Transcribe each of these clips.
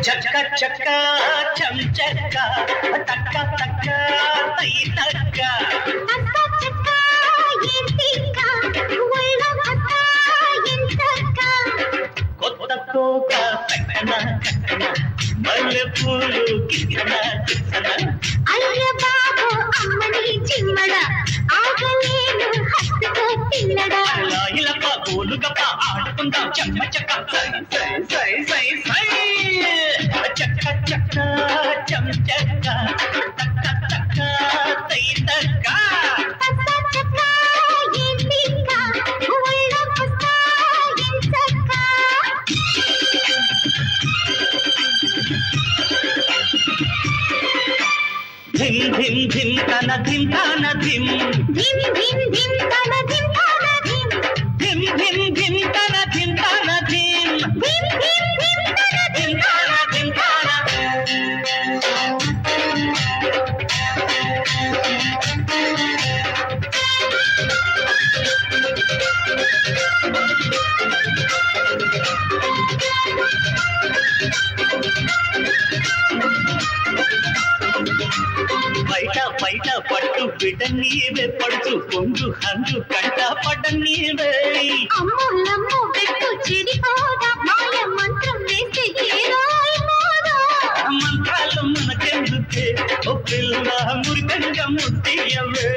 చక్క చక్క చం చక్క తక్క తక్క తై తక్క కొత్త కోక తక్కన తక్కన మల్లె పూలు కిసన కిసన అయ్య బాబు అమ్మని చిమ్మడ ఆగలేను హత్తుకో పిల్లడా ఇలా ఇలప పూలుగప ఆడుకుందాం చెమ్మ చెక్క సై సై సై సై సై చక్క చక్క చం చక్క తక్క తక్క తై తక్క ధిం ధిం ధిం తన ధిం తన ధిం ధిం ధిం ధిం తన ధిం తన ధిం ధిం ధిం ధిం తన ధిం తన ధిం ధిం ధిం ధిం తన ధిం తన ధిం తన బయట బయట పట్టు బిడ్డ నీవే పడుచు కొంగు హంగు కంట పడ్డ నీవే అమ్ములమ్ము పెట్టు చెడిపోదా మాయ మంత్రం వేస్తే ఏరాయి మోదా మంత్రాలు మనకెందుకే ఓ పిల్ల మురికంగా ముట్టియవే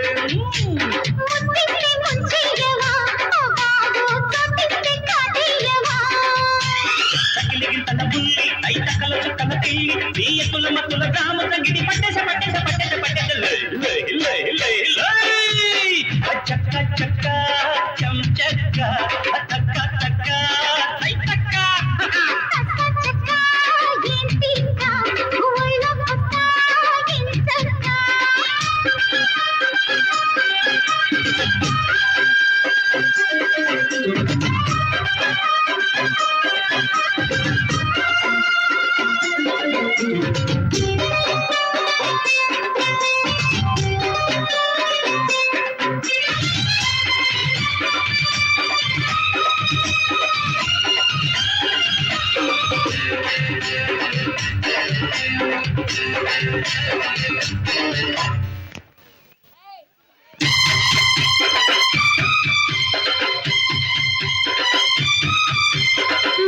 ముట్టిస్తే ముంచెయ్యవా ఓ బాబు కట్టిస్తే కాటేయవా తగిలిగిన బుల్లి ఐ తక్కల చుక్కల తిల్లి బియ్యతుల మత్తుల గ్రామ తగిడి పట్టేస పట్టేస పట్టేస పట్టేస లై లై లై లై చక్క చక్క చం చక్క తక్క తక్క తై తక్క తక్క చక్క ఏం తిక్క ఒళ్ళో పక్క ఏం చక్క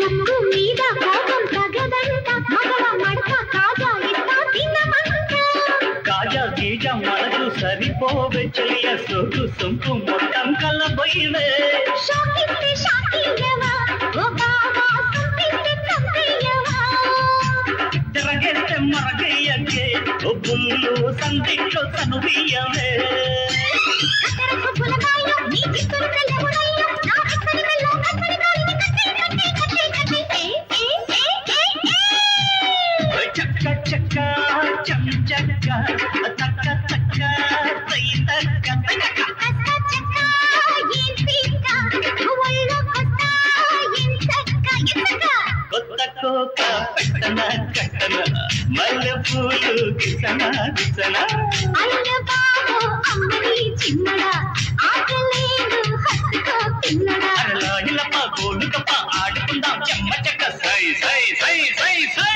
ముక్కు మీద కోపం తగదంట మగవ మడత కాజా ఇస్తా తిన్నమంట కాజా గీజా మనకు సరిపోవే చెయ్య సోకు సొంపు మొత్తం కలబోయివే షాకిస్తే షాకియ్యవా ఓ బావా సంపిస్తే సంపియ్యవా తిరగేస్తే మరగయ్యకే ఓ బుల్లు సందిట్లో సనువీయవే కట్టరకు పులకాయో నీ చిత్తూరు తెల్లముడయ్యో నా చిత్తూరు మెల్లో కత్తరి కాలిని కట్టి కట్టి కట్టి కట్టి ఏ చక్క చక్క చం చక్క తక్క తక్క తై తక్క తక్క చక్క ఏం తిక్క ఒళ్ళో కొత్త ఏం చక్క ఎత్తక కొత్త కోక పెట్టన కట్టన మల్లె పూలు కిసన కిసన అయ్య బాబు అమ్మని చిన్నడ ఆకలేను హత్తుకో పిల్లడా అరలా ఇలప గోలుకప ఆడుకుందాం చెమ్మ చెక్క సై సై సై సై సై